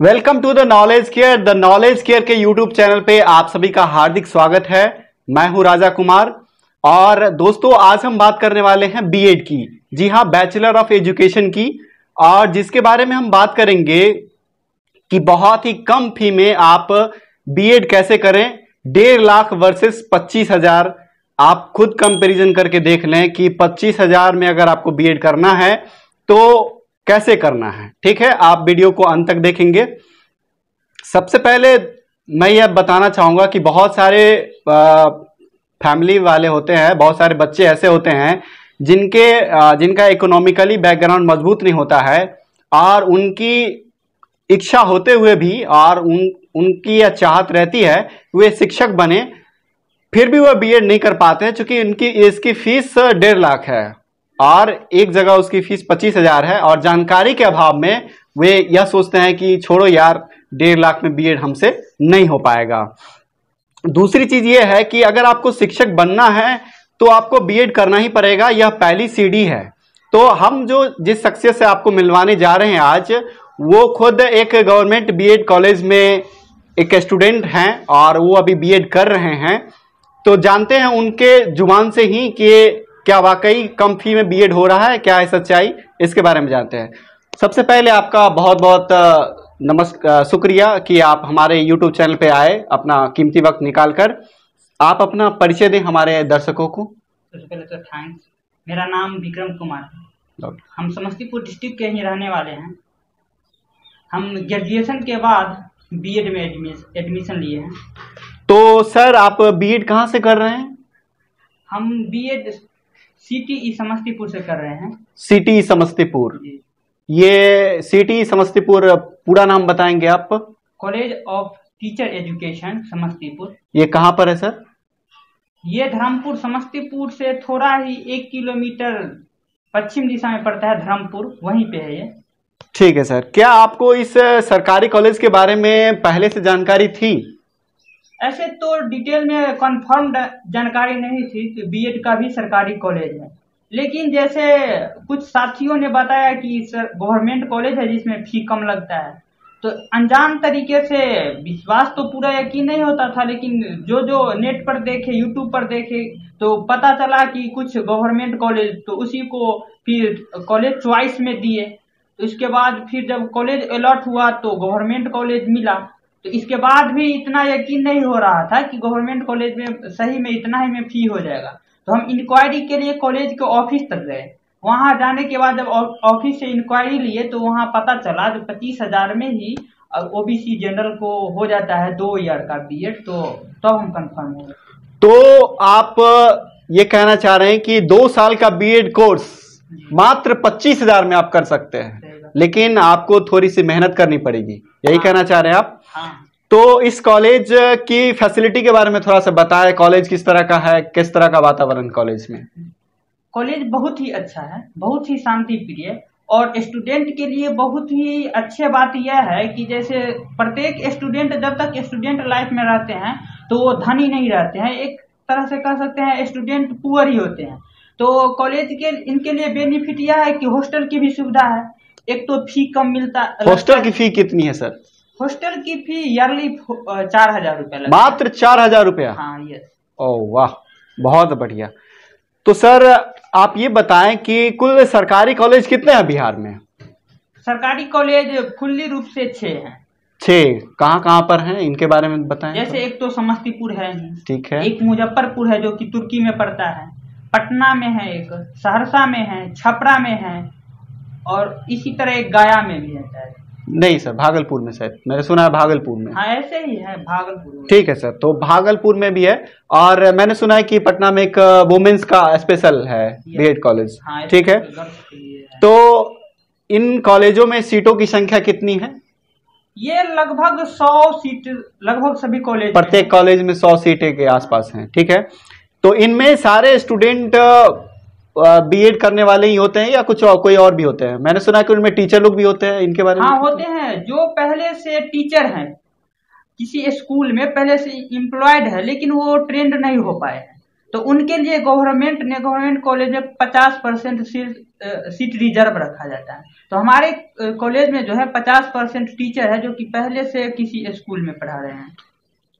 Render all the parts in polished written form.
Welcome to the knowledge care. The knowledge care के YouTube channel पे आप सभी का हार्दिक स्वागत है। मैं हूं राजा कुमार और दोस्तों आज हम बात करने वाले हैं बीएड की। जी हां, बैचलर ऑफ एजुकेशन की, और जिसके बारे में हम बात करेंगे कि बहुत ही कम फी में आप बीएड कैसे करें। 1.5 लाख वर्सेस 25,000। आप खुद कंपैरिजन करके देख लें कि 25,000 में अगर आपको बीएड करना है तो कैसे करना है। ठीक है, आप वीडियो को अंत तक देखेंगे। सबसे पहले मैं यह बताना चाहूंगा कि बहुत सारे फैमिली वाले होते हैं, बहुत सारे बच्चे ऐसे होते हैं जिनका इकोनॉमिकली बैकग्राउंड मजबूत नहीं होता है और उनकी इच्छा होते हुए भी और उनकी यह चाहत रहती है वे शिक्षक बने, फिर भी वह बीएड नहीं कर पाते हैं क्योंकि इसकी फीस 1.5 लाख है और एक जगह उसकी फीस 25,000 है और जानकारी के अभाव में वे यह सोचते हैं कि छोड़ो यार, 1.5 लाख में बीएड हमसे नहीं हो पाएगा। दूसरी चीज यह है कि अगर आपको शिक्षक बनना है तो आपको बीएड करना ही पड़ेगा, यह पहली सीढ़ी है। तो हम जिस शख्सियत से आपको मिलवाने जा रहे हैं आज, वो खुद एक गवर्नमेंट बीएड कॉलेज में एक स्टूडेंट हैं और वो अभी बीएड कर रहे हैं। तो जानते हैं उनके जुबान से ही कि क्या वाकई कम फी में बीएड हो रहा है, क्या है सच्चाई, इसके बारे में जानते हैं। सबसे पहले आपका बहुत बहुत शुक्रिया कि आप हमारे YouTube चैनल पे आए, अपना कीमती वक्त निकालकर। आप अपना परिचय दें हमारे दर्शकों को। सबसे पहले तो थैंक्स। मेरा नाम विक्रम कुमार है। हम समस्तीपुर डिस्ट्रिक्ट के ही रहने वाले हैं। हम ग्रेजुएशन के बाद बीएड में एडमिशन लिए हैं। तो सर आप बीएड कहाँ से कर रहे हैं? हम बीएड सीटीई समस्तीपुर से कर रहे हैं। सीटीई समस्तीपुर, ये सीटीई समस्तीपुर पूरा नाम बताएंगे आप? College of teacher education Samastipur. ये कहाँ पर है सर? ये धर्मपुर समस्तीपुर से थोड़ा ही 1 किलोमीटर पश्चिम दिशा में पड़ता है, धर्मपुर, वहीं पे है ये। ठीक है सर, क्या आपको इस सरकारी कॉलेज के बारे में पहले से जानकारी थी? ऐसे तो डिटेल में कंफर्म जानकारी नहीं थी कि बीएड का भी सरकारी कॉलेज है, लेकिन जैसे कुछ साथियों ने बताया कि गवर्नमेंट कॉलेज है जिसमें फी कम लगता है, तो अनजान तरीके से विश्वास तो पूरा यकीन नहीं होता था, लेकिन जो नेट पर देखे, यूट्यूब पर देखे तो पता चला कि कुछ गवर्नमेंट कॉलेज, तो उसी को फिर कॉलेज चॉइस में दिए। तो इसके बाद फिर जब कॉलेज अलॉट हुआ तो गवर्नमेंट कॉलेज मिला। तो इसके बाद भी इतना यकीन नहीं हो रहा था कि गवर्नमेंट कॉलेज में सही में इतना ही में फी हो जाएगा। तो हम इंक्वायरी के लिए कॉलेज के ऑफिस तक गए। वहां जाने के बाद जब ऑफिस से इंक्वायरी लिए तो वहां पता चला जो 25,000 में ही ओबीसी जनरल को हो जाता है 2 ईयर का बीएड। तो तब हम कंफर्म हो गए। तो आप ये कहना चाह रहे हैं कि 2 साल का बीएड कोर्स मात्र 25,000 में आप कर सकते हैं, लेकिन आपको थोड़ी सी मेहनत करनी पड़ेगी, यही कहना चाह रहे हैं आप? हाँ। तो इस कॉलेज की फैसिलिटी के बारे में थोड़ा सा बताएं। कॉलेज किस तरह का है, किस तरह का वातावरण कॉलेज में? कॉलेज बहुत ही अच्छा है, बहुत ही शांति प्रिय, और स्टूडेंट के लिए बहुत ही अच्छी बात यह है कि जैसे प्रत्येक स्टूडेंट जब तक स्टूडेंट लाइफ में रहते हैं तो वो धनी नहीं रहते हैं, एक तरह से कह सकते हैं स्टूडेंट पुअर ही होते हैं। तो कॉलेज के इनके लिए बेनिफिट यह है कि हॉस्टल की भी सुविधा है। एक तो फी कम मिलता है। हॉस्टल की फी कितनी है सर? हॉस्टल की फी ईयरली 4,000 रुपया लगता है। मात्र 4,000 रुपया? हाँ, यस। ओह वाह, बहुत बढ़िया। तो सर आप ये बताएं कि कुल सरकारी कॉलेज कितने हैं बिहार में? सरकारी कॉलेज खुली रूप से 6 हैं। 6 कहाँ पर हैं, इनके बारे में बताएं। जैसे एक तो समस्तीपुर है, ठीक है, एक मुजफ्फरपुर है जो कि तुर्की में पड़ता है, पटना में है, एक सहरसा में है, छपरा में है, और इसी तरह एक गया में भी है शायद। नहीं सर, भागलपुर में शायद, मैंने सुना है भागलपुर में। हाँ, ऐसे ही है भागलपुर में। ठीक है सर, तो भागलपुर में भी है, और मैंने सुना है कि पटना में एक वुमेन्स का स्पेशल है बीएड कॉलेज। हाँ, ठीक है, तो इन कॉलेजों में सीटों की संख्या कितनी है? ये लगभग 100 सीट, लगभग सभी कॉलेज, प्रत्येक कॉलेज में 100 सीटें के आसपास हैं। ठीक है, तो इनमें सारे स्टूडेंट बीएड करने वाले ही होते हैं या कोई और भी होते हैं? मैंने सुना कि उनमें टीचर लोग भी होते हैं, इनके बारे में? हाँ, होते हैं। जो पहले से टीचर हैं, किसी स्कूल में पहले से एम्प्लॉयड है, लेकिन वो ट्रेंड नहीं हो पाए हैं, तो उनके लिए गवर्नमेंट कॉलेज में 50% सीट रिजर्व रखा जाता है। तो हमारे कॉलेज में जो है 50% टीचर है जो कि पहले से किसी स्कूल में पढ़ा रहे हैं।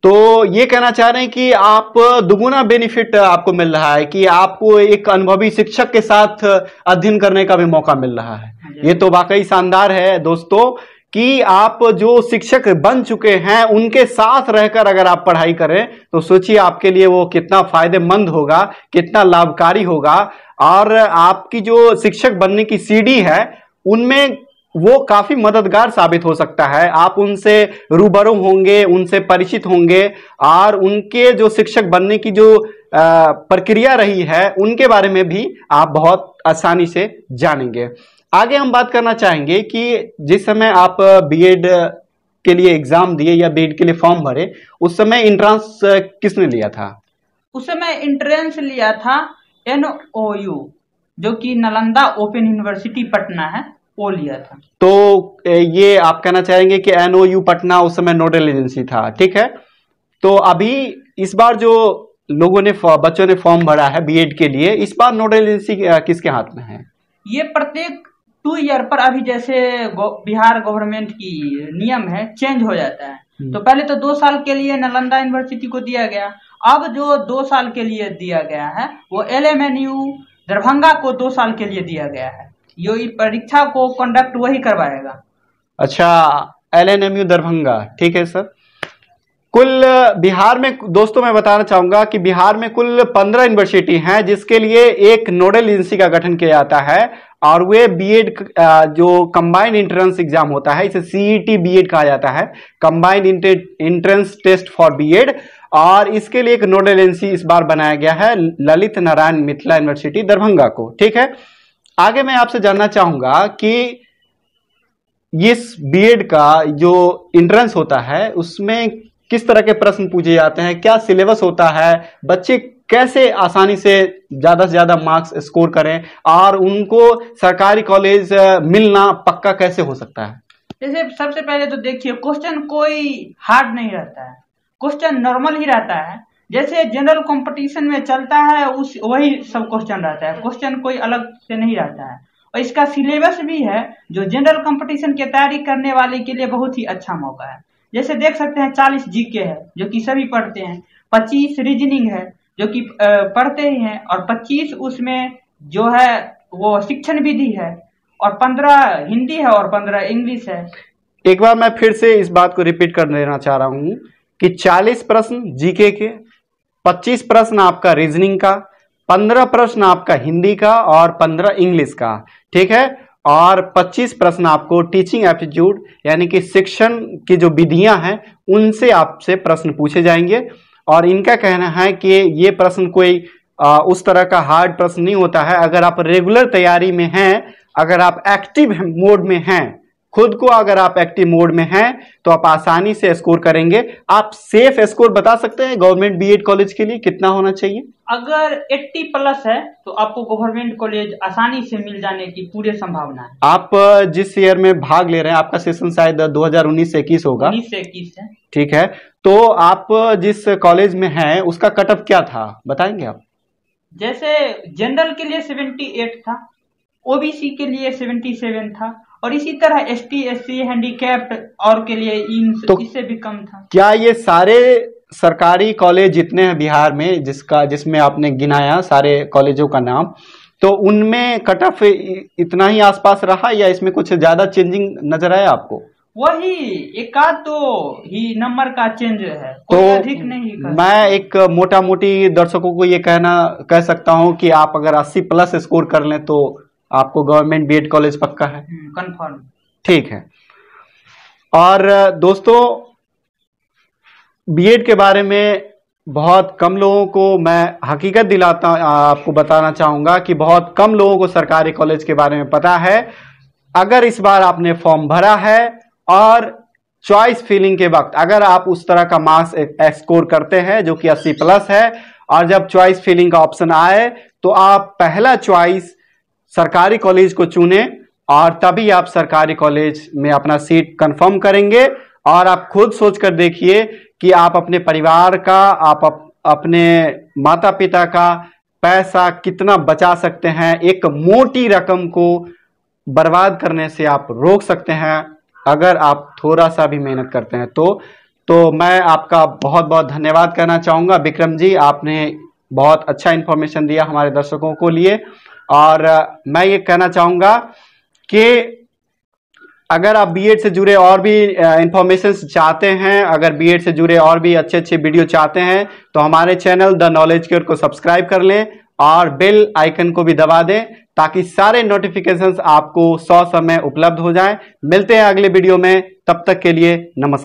तो ये कहना चाह रहे हैं कि आप दुगुना बेनिफिट आपको मिल रहा है कि आपको एक अनुभवी शिक्षक के साथ अध्ययन करने का भी मौका मिल रहा है। ये तो वाकई शानदार है दोस्तों कि आप जो शिक्षक बन चुके हैं उनके साथ रहकर अगर आप पढ़ाई करें तो सोचिए आपके लिए वो कितना फायदेमंद होगा, कितना लाभकारी होगा। और आपकी जो शिक्षक बनने की सीढ़ी है उनमें वो काफी मददगार साबित हो सकता है। आप उनसे रूबरू होंगे, उनसे परिचित होंगे और उनके जो शिक्षक बनने की जो प्रक्रिया रही है उनके बारे में भी आप बहुत आसानी से जानेंगे। आगे हम बात करना चाहेंगे कि जिस समय आप बीएड के लिए एग्जाम दिए या बीएड के लिए फॉर्म भरे उस समय एंट्रेंस किसने लिया था? उस समय एंट्रेंस लिया था NOU जो कि नालंदा ओपन यूनिवर्सिटी पटना है, वो लिया था। तो ये आप कहना चाहेंगे कि NOU पटना उस समय नोडल एजेंसी था, ठीक है। तो अभी इस बार जो लोगों ने बच्चों ने फॉर्म भरा है बीएड के लिए, इस बार नोडल एजेंसी किसके हाथ में है? ये प्रत्येक 2 ईयर पर अभी जैसे बिहार गवर्नमेंट की नियम है चेंज हो जाता है। तो पहले तो 2 साल के लिए नालंदा यूनिवर्सिटी को दिया गया, अब जो 2 साल के लिए दिया गया है वो LMNU दरभंगा को 2 साल के लिए दिया गया है। ये परीक्षा को कंडक्ट वही करवाएगा। अच्छा, LNMU दरभंगा, ठीक है सर। कुल बिहार में दोस्तों मैं बताना चाहूंगा कि बिहार में कुल 15 यूनिवर्सिटी हैं जिसके लिए एक नोडल एजेंसी का गठन किया जाता है और वे बीएड जो कंबाइंड एंट्रेंस एग्जाम होता है इसे CET बीएड कहा जाता है, combined entrance test for BEd. और इसके लिए एक नोडल एजेंसी इस बार बनाया गया है ललित नारायण मिथिला यूनिवर्सिटी दरभंगा को, ठीक है। आगे मैं आपसे जानना चाहूंगा कि इस बीएड का जो एंट्रेंस होता है उसमें किस तरह के प्रश्न पूछे जाते हैं, क्या सिलेबस होता है, बच्चे कैसे आसानी से ज्यादा मार्क्स स्कोर करें और उनको सरकारी कॉलेज मिलना पक्का कैसे हो सकता है? जैसे सबसे पहले तो देखिए क्वेश्चन कोई हार्ड नहीं रहता है, क्वेश्चन नॉर्मल ही रहता है। जैसे जनरल कंपटीशन में चलता है वही सब क्वेश्चन रहता है, क्वेश्चन कोई अलग से नहीं रहता है। और इसका सिलेबस भी है जो जनरल कंपटीशन की तैयारी करने वाले के लिए बहुत ही अच्छा मौका है। जैसे देख सकते हैं 40 GK है जो कि सभी पढ़ते हैं, 25 रीजनिंग है जो कि पढ़ते ही हैं, और 25 उसमें जो है वो शिक्षण विधि है, और 15 हिंदी है और 15 इंग्लिश है। एक बार मैं फिर से इस बात को रिपीट कर देना चाह रहा हूं कि 40 प्रश्न जीके के, 25 प्रश्न आपका रीजनिंग का, 15 प्रश्न आपका हिंदी का और 15 इंग्लिश का, ठीक है। और 25 प्रश्न आपको टीचिंग एप्टीट्यूड यानी कि शिक्षण की जो विधियां हैं उनसे आपसे प्रश्न पूछे जाएंगे। और इनका कहना है कि ये प्रश्न कोई उस तरह का हार्ड प्रश्न नहीं होता है। अगर आप रेगुलर तैयारी में हैं, अगर आप एक्टिव मोड में हैं, खुद को अगर आप एक्टिव मोड में हैं तो आप आसानी से स्कोर करेंगे। आप सेफ स्कोर बता सकते हैं गवर्नमेंट बीएड कॉलेज के लिए कितना होना चाहिए? अगर 80+ है तो आपको गवर्नमेंट कॉलेज आसानी से मिल जाने की पूरी संभावना है। आप जिस ईयर में भाग ले रहे हैं, आपका सेशन शायद 2019 से 21 होगा। 19 से 21 है, ठीक है। तो आप जिस कॉलेज में हैं उसका कट ऑफ क्या था, बताएंगे आप? जैसे जनरल के लिए 78 था, ओबीसी के लिए 77 था, और इसी तरह ST SC हैंडीकैप्ड और के लिए तो इससे भी कम था। क्या ये सारे सरकारी कॉलेज जितने हैं बिहार में जिसमें आपने गिनाया सारे कॉलेजों का नाम, तो उनमें कट ऑफ इतना ही आसपास रहा या इसमें कुछ ज्यादा चेंजिंग नजर आया आपको? वही एकाध तो ही नंबर का चेंज है, तो अधिक नहीं कर। मैं एक मोटा मोटी दर्शकों को ये कह सकता हूं कि आप अगर 80+ स्कोर कर लें तो आपको गवर्नमेंट बीएड कॉलेज पक्का है, कंफर्म। ठीक है। और दोस्तों बीएड के बारे में बहुत कम लोगों को मैं हकीकत दिलाता आपको बताना चाहूंगा कि बहुत कम लोगों को सरकारी कॉलेज के बारे में पता है। अगर इस बार आपने फॉर्म भरा है और चॉइस फिलिंग के वक्त अगर आप उस तरह का मार्क्स स्कोर करते हैं जो कि 80+ है, और जब चॉइस फिलिंग का ऑप्शन आए तो आप पहला चॉइस सरकारी कॉलेज को चुने और तभी आप सरकारी कॉलेज में अपना सीट कंफर्म करेंगे। और आप खुद सोचकर देखिए कि आप अपने परिवार का, आप अपने माता पिता का पैसा कितना बचा सकते हैं, एक मोटी रकम को बर्बाद करने से आप रोक सकते हैं अगर आप थोड़ा सा भी मेहनत करते हैं तो मैं आपका बहुत बहुत धन्यवाद करना चाहूँगा विक्रम जी। आपने बहुत अच्छा इन्फॉर्मेशन दिया हमारे दर्शकों को लिए। और मैं ये कहना चाहूँगा कि अगर आप बीएड से जुड़े और भी इंफॉर्मेशन चाहते हैं, अगर बीएड से जुड़े और भी अच्छे अच्छे वीडियो चाहते हैं तो हमारे चैनल द नॉलेज क्योर को सब्सक्राइब कर लें और बेल आइकन को भी दबा दें ताकि सारे नोटिफिकेशंस आपको 100 समय उपलब्ध हो जाएं। मिलते हैं अगले वीडियो में, तब तक के लिए नमस्कार।